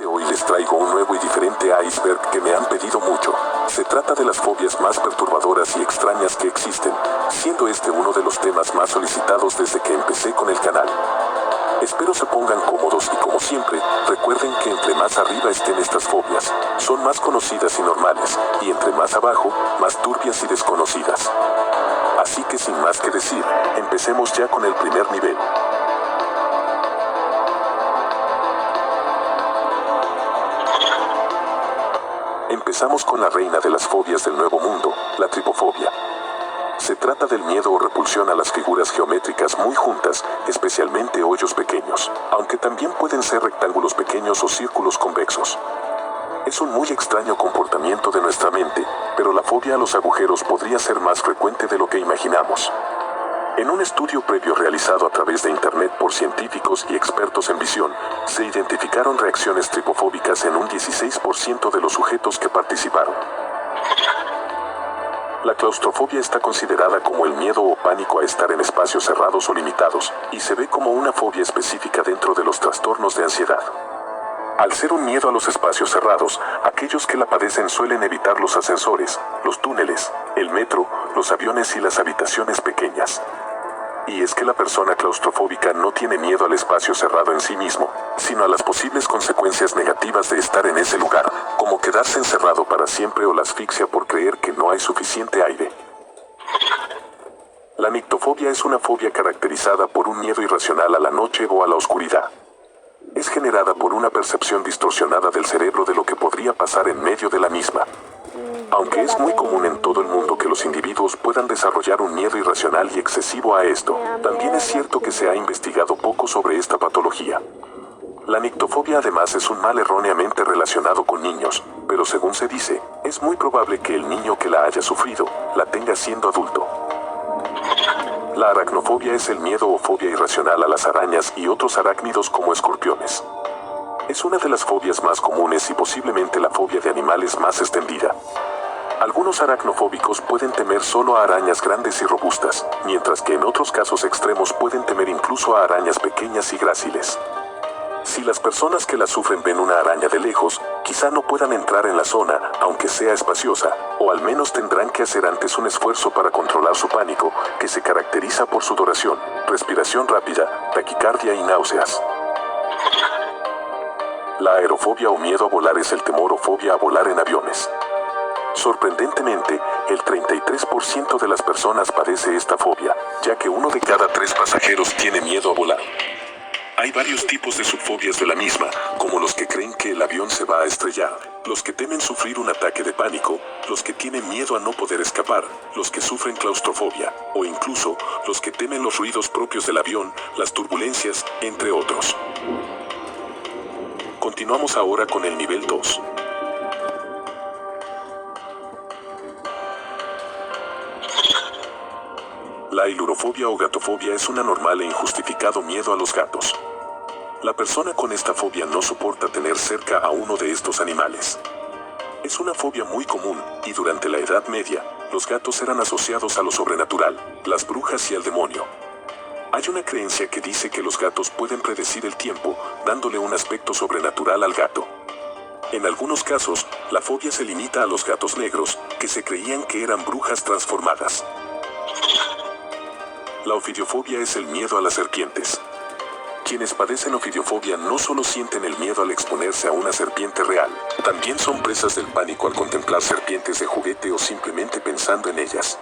Hoy les traigo un nuevo y diferente iceberg que me han pedido mucho. Se trata de las fobias más perturbadoras y extrañas que existen, siendo este uno de los temas más solicitados desde que empecé con el canal. Espero se pongan cómodos y como siempre, recuerden que entre más arriba estén estas fobias, son más conocidas y normales, y entre más abajo, más turbias y desconocidas. Así que sin más que decir, empecemos ya con el primer nivel. Empezamos con la reina de las fobias del Nuevo Mundo, la tripofobia. Se trata del miedo o repulsión a las figuras geométricas muy juntas, especialmente hoyos pequeños, aunque también pueden ser rectángulos pequeños o círculos convexos. Es un muy extraño comportamiento de nuestra mente, pero la fobia a los agujeros podría ser más frecuente de lo que imaginamos. En un estudio previo realizado a través de Internet por científicos y expertos en visión, se identificaron reacciones tripofóbicas en un 16% de los sujetos que participaron. La claustrofobia está considerada como el miedo o pánico a estar en espacios cerrados o limitados, y se ve como una fobia específica dentro de los trastornos de ansiedad. Al ser un miedo a los espacios cerrados, aquellos que la padecen suelen evitar los ascensores, los túneles, el metro, los aviones y las habitaciones pequeñas. Y es que la persona claustrofóbica no tiene miedo al espacio cerrado en sí mismo, sino a las posibles consecuencias negativas de estar en ese lugar, como quedarse encerrado para siempre o la asfixia por creer que no hay suficiente aire. La nictofobia es una fobia caracterizada por un miedo irracional a la noche o a la oscuridad. Es generada por una percepción distorsionada del cerebro de lo que podría pasar en medio de la misma. Aunque es muy común en todo el mundo que los individuos puedan desarrollar un miedo irracional y excesivo a esto, también es cierto que se ha investigado poco sobre esta patología. La nictofobia además es un mal erróneamente relacionado con niños, pero según se dice, es muy probable que el niño que la haya sufrido, la tenga siendo adulto. La aracnofobia es el miedo o fobia irracional a las arañas y otros arácnidos como escorpiones. Es una de las fobias más comunes y posiblemente la fobia de animales más extendida. Algunos aracnofóbicos pueden temer solo a arañas grandes y robustas, mientras que en otros casos extremos pueden temer incluso a arañas pequeñas y gráciles. Si las personas que la sufren ven una araña de lejos, quizá no puedan entrar en la zona, aunque sea espaciosa, o al menos tendrán que hacer antes un esfuerzo para controlar su pánico, que se caracteriza por sudoración, respiración rápida, taquicardia y náuseas. La aerofobia o miedo a volar es el temor o fobia a volar en aviones. Sorprendentemente, el 33% de las personas padece esta fobia, ya que 1 de cada 3 pasajeros tiene miedo a volar. Hay varios tipos de subfobias de la misma, como los que creen que el avión se va a estrellar, los que temen sufrir un ataque de pánico, los que tienen miedo a no poder escapar, los que sufren claustrofobia, o incluso los que temen los ruidos propios del avión, las turbulencias, entre otros. Continuamos ahora con el nivel 2. La ilurofobia o gatofobia es un anormal e injustificado miedo a los gatos. La persona con esta fobia no soporta tener cerca a uno de estos animales. Es una fobia muy común, y durante la Edad Media, los gatos eran asociados a lo sobrenatural, las brujas y al demonio. Hay una creencia que dice que los gatos pueden predecir el tiempo, dándole un aspecto sobrenatural al gato. En algunos casos, la fobia se limita a los gatos negros, que se creían que eran brujas transformadas. La ofidiofobia es el miedo a las serpientes. Quienes padecen ofidiofobia no solo sienten el miedo al exponerse a una serpiente real, también son presas del pánico al contemplar serpientes de juguete o simplemente pensando en ellas.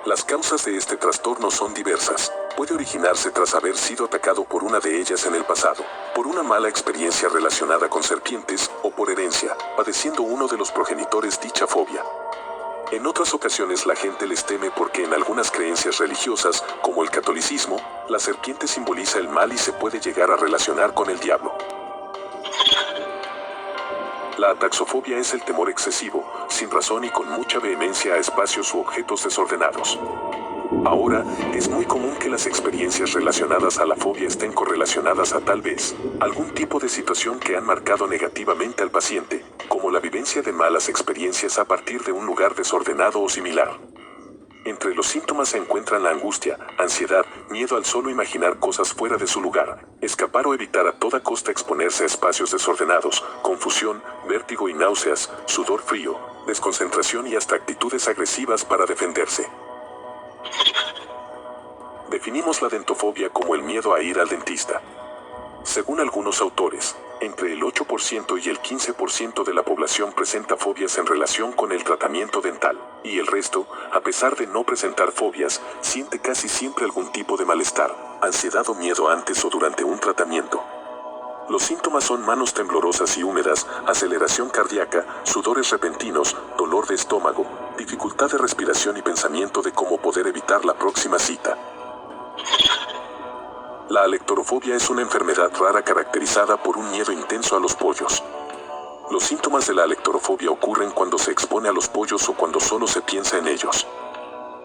Las causas de este trastorno son diversas. Puede originarse tras haber sido atacado por una de ellas en el pasado, por una mala experiencia relacionada con serpientes o por herencia, padeciendo uno de los progenitores dicha fobia. En otras ocasiones la gente les teme porque en algunas creencias religiosas, como el catolicismo, la serpiente simboliza el mal y se puede llegar a relacionar con el diablo. La ataxofobia es el temor excesivo, sin razón y con mucha vehemencia a espacios u objetos desordenados. Ahora, es muy común que las experiencias relacionadas a la fobia estén correlacionadas a tal vez algún tipo de situación que han marcado negativamente al paciente, como la vivencia de malas experiencias a partir de un lugar desordenado o similar. Entre los síntomas se encuentran la angustia, ansiedad, miedo al solo imaginar cosas fuera de su lugar, escapar o evitar a toda costa exponerse a espacios desordenados, confusión, vértigo y náuseas, sudor frío, desconcentración y hasta actitudes agresivas para defenderse. Definimos la dentofobia como el miedo a ir al dentista. Según algunos autores, entre el 8% y el 15% de la población presenta fobias en relación con el tratamiento dental, y el resto, a pesar de no presentar fobias, siente casi siempre algún tipo de malestar, ansiedad o miedo antes o durante un tratamiento. Los síntomas son manos temblorosas y húmedas, aceleración cardíaca, sudores repentinos, dolor de estómago, dificultad de respiración y pensamiento de cómo poder evitar la próxima cita. La alectorofobia es una enfermedad rara caracterizada por un miedo intenso a los pollos. Los síntomas de la alectorofobia ocurren cuando se expone a los pollos o cuando solo se piensa en ellos.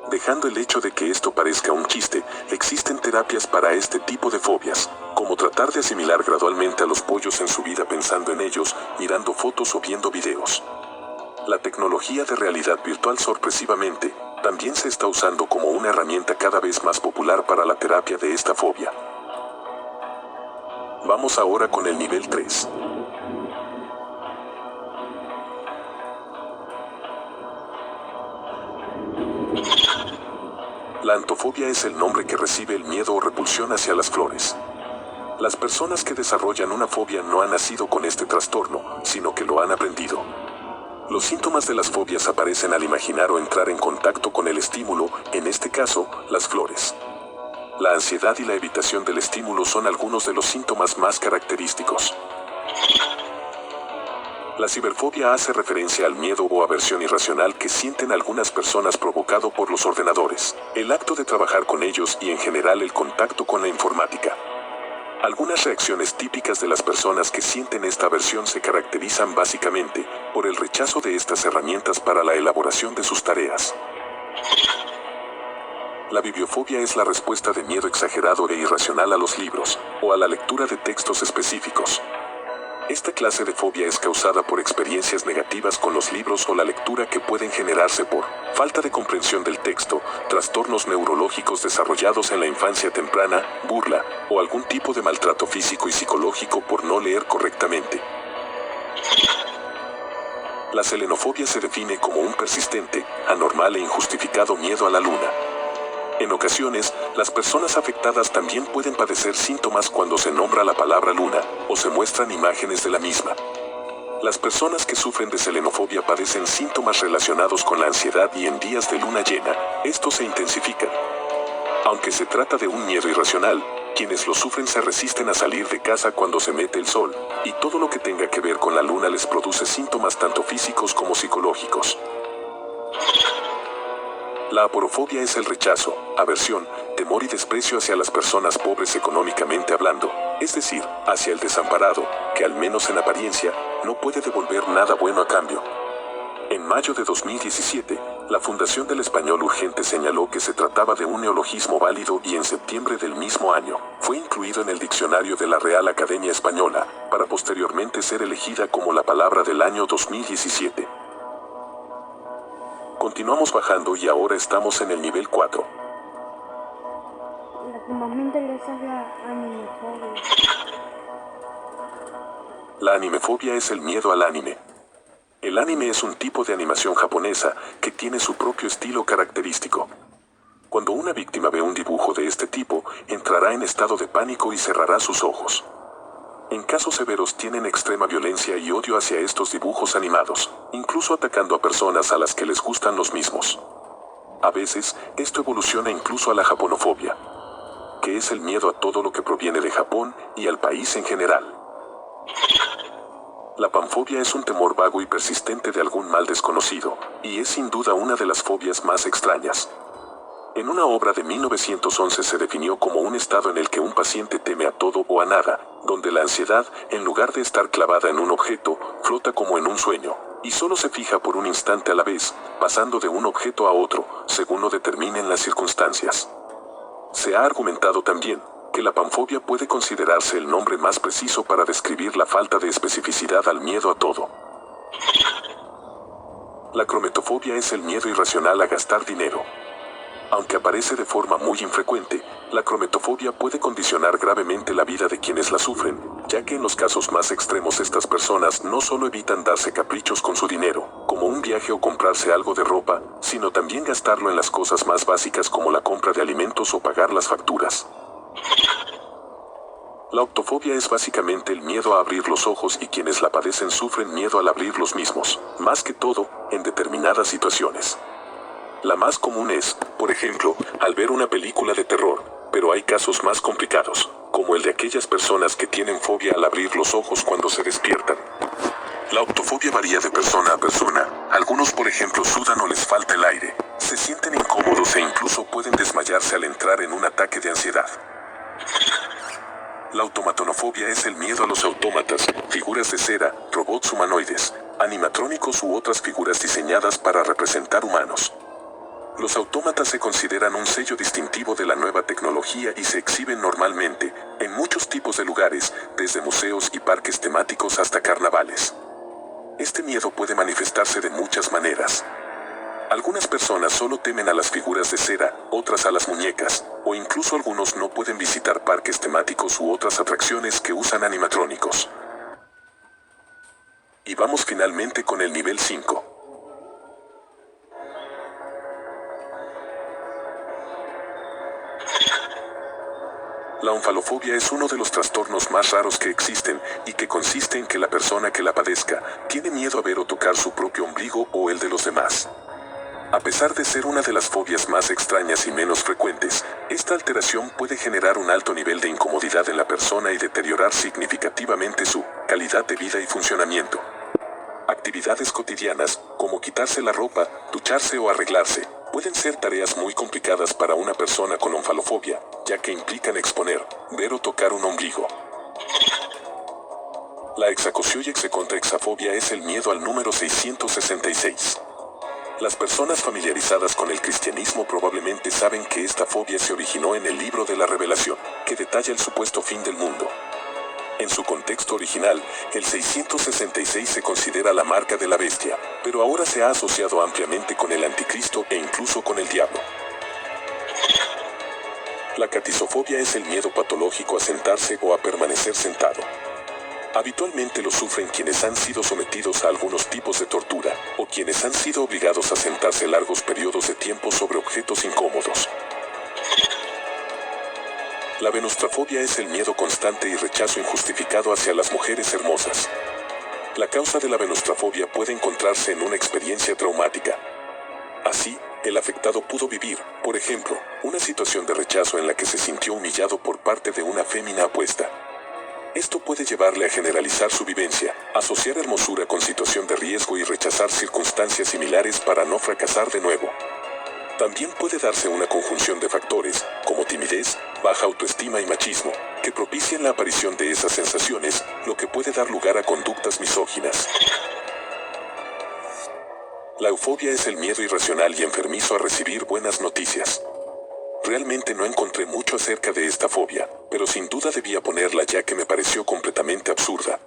Dejando el hecho de que esto parezca un chiste, existen terapias para este tipo de fobias, como tratar de asimilar gradualmente a los pollos en su vida pensando en ellos, mirando fotos o viendo videos. La tecnología de realidad virtual sorpresivamente, también se está usando como una herramienta cada vez más popular para la terapia de esta fobia. Vamos ahora con el nivel 3. La antofobia es el nombre que recibe el miedo o repulsión hacia las flores. Las personas que desarrollan una fobia no han nacido con este trastorno, sino que lo han aprendido. Los síntomas de las fobias aparecen al imaginar o entrar en contacto con el estímulo, en este caso, las flores. La ansiedad y la evitación del estímulo son algunos de los síntomas más característicos. La ciberfobia hace referencia al miedo o aversión irracional que sienten algunas personas provocado por los ordenadores, el acto de trabajar con ellos y en general el contacto con la informática. Algunas reacciones típicas de las personas que sienten esta aversión se caracterizan básicamente por el rechazo de estas herramientas para la elaboración de sus tareas. La bibliofobia es la respuesta de miedo exagerado e irracional a los libros, o a la lectura de textos específicos. Esta clase de fobia es causada por experiencias negativas con los libros o la lectura que pueden generarse por falta de comprensión del texto, trastornos neurológicos desarrollados en la infancia temprana, burla, o algún tipo de maltrato físico y psicológico por no leer correctamente. La selenofobia se define como un persistente, anormal e injustificado miedo a la luna. En ocasiones, las personas afectadas también pueden padecer síntomas cuando se nombra la palabra luna, o se muestran imágenes de la misma. Las personas que sufren de selenofobia padecen síntomas relacionados con la ansiedad y en días de luna llena, estos se intensifican. Aunque se trata de un miedo irracional, quienes lo sufren se resisten a salir de casa cuando se mete el sol, y todo lo que tenga que ver con la luna les produce síntomas tanto físicos como psicológicos. La aporofobia es el rechazo, aversión, temor y desprecio hacia las personas pobres económicamente hablando, es decir, hacia el desamparado, que al menos en apariencia, no puede devolver nada bueno a cambio. En mayo de 2017, la Fundación del Español Urgente señaló que se trataba de un neologismo válido y en septiembre del mismo año, fue incluido en el diccionario de la Real Academia Española, para posteriormente ser elegida como la palabra del año 2017. Continuamos bajando y ahora estamos en el nivel 4. La que más me interesa es la animefobia. La animefobia es el miedo al anime. El anime es un tipo de animación japonesa que tiene su propio estilo característico. Cuando una víctima ve un dibujo de este tipo, entrará en estado de pánico y cerrará sus ojos. En casos severos tienen extrema violencia y odio hacia estos dibujos animados, incluso atacando a personas a las que les gustan los mismos. A veces, esto evoluciona incluso a la japonofobia, que es el miedo a todo lo que proviene de Japón y al país en general. La panfobia es un temor vago y persistente de algún mal desconocido, y es sin duda una de las fobias más extrañas. En una obra de 1911 se definió como un estado en el que un paciente teme a todo o a nada, donde la ansiedad, en lugar de estar clavada en un objeto, flota como en un sueño, y solo se fija por un instante a la vez, pasando de un objeto a otro, según lo determinen las circunstancias. Se ha argumentado también que la panfobia puede considerarse el nombre más preciso para describir la falta de especificidad al miedo a todo. La crometofobia es el miedo irracional a gastar dinero. Aunque aparece de forma muy infrecuente, la crometofobia puede condicionar gravemente la vida de quienes la sufren, ya que en los casos más extremos estas personas no solo evitan darse caprichos con su dinero, como un viaje o comprarse algo de ropa, sino también gastarlo en las cosas más básicas como la compra de alimentos o pagar las facturas. La octofobia es básicamente el miedo a abrir los ojos y quienes la padecen sufren miedo al abrir los mismos, más que todo, en determinadas situaciones. La más común es, por ejemplo, al ver una película de terror, pero hay casos más complicados, como el de aquellas personas que tienen fobia al abrir los ojos cuando se despiertan. La octofobia varía de persona a persona. Algunos, por ejemplo, sudan o les falta el aire, se sienten incómodos e incluso pueden desmayarse al entrar en un ataque de ansiedad. La automatonofobia es el miedo a los autómatas, figuras de cera, robots humanoides, animatrónicos u otras figuras diseñadas para representar humanos. Los autómatas se consideran un sello distintivo de la nueva tecnología y se exhiben normalmente en muchos tipos de lugares, desde museos y parques temáticos hasta carnavales. Este miedo puede manifestarse de muchas maneras. Algunas personas solo temen a las figuras de cera, otras a las muñecas, o incluso algunos no pueden visitar parques temáticos u otras atracciones que usan animatrónicos. Y vamos finalmente con el nivel 5. La onfalofobia es uno de los trastornos más raros que existen y que consiste en que la persona que la padezca tiene miedo a ver o tocar su propio ombligo o el de los demás. A pesar de ser una de las fobias más extrañas y menos frecuentes, esta alteración puede generar un alto nivel de incomodidad en la persona y deteriorar significativamente su calidad de vida y funcionamiento. Actividades cotidianas, como quitarse la ropa, ducharse o arreglarse, pueden ser tareas muy complicadas para una persona con onfalofobia, ya que implican exponer, ver o tocar un ombligo. La hexacosio y hexacontraexafobia es el miedo al número 666. Las personas familiarizadas con el cristianismo probablemente saben que esta fobia se originó en el libro de la Revelación, que detalla el supuesto fin del mundo. En su contexto original, el 666 se considera la marca de la bestia, pero ahora se ha asociado ampliamente con el anticristo e incluso con el diablo. La catisofobia es el miedo patológico a sentarse o a permanecer sentado. Habitualmente lo sufren quienes han sido sometidos a algunos tipos de tortura, o quienes han sido obligados a sentarse largos periodos de tiempo sobre objetos incómodos. La venostrafobia es el miedo constante y rechazo injustificado hacia las mujeres hermosas. La causa de la venostrafobia puede encontrarse en una experiencia traumática. Así, el afectado pudo vivir, por ejemplo, una situación de rechazo en la que se sintió humillado por parte de una fémina apuesta. Esto puede llevarle a generalizar su vivencia, asociar hermosura con situación de riesgo y rechazar circunstancias similares para no fracasar de nuevo. También puede darse una conjunción de factores, como timidez, baja autoestima y machismo, que propician la aparición de esas sensaciones, lo que puede dar lugar a conductas misóginas. La eufobia es el miedo irracional y enfermizo a recibir buenas noticias. Realmente no encontré mucho acerca de esta fobia, pero sin duda debía ponerla ya que me pareció completamente absurda.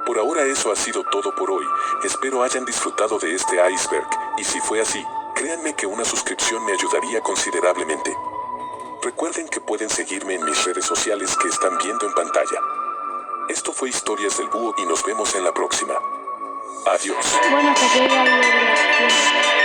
Por ahora eso ha sido todo por hoy, espero hayan disfrutado de este iceberg, y si fue así, créanme que una suscripción me ayudaría considerablemente. Recuerden que pueden seguirme en mis redes sociales que están viendo en pantalla. Esto fue Historias del Búho y nos vemos en la próxima. Adiós. Bueno, hasta aquí llega la grabación.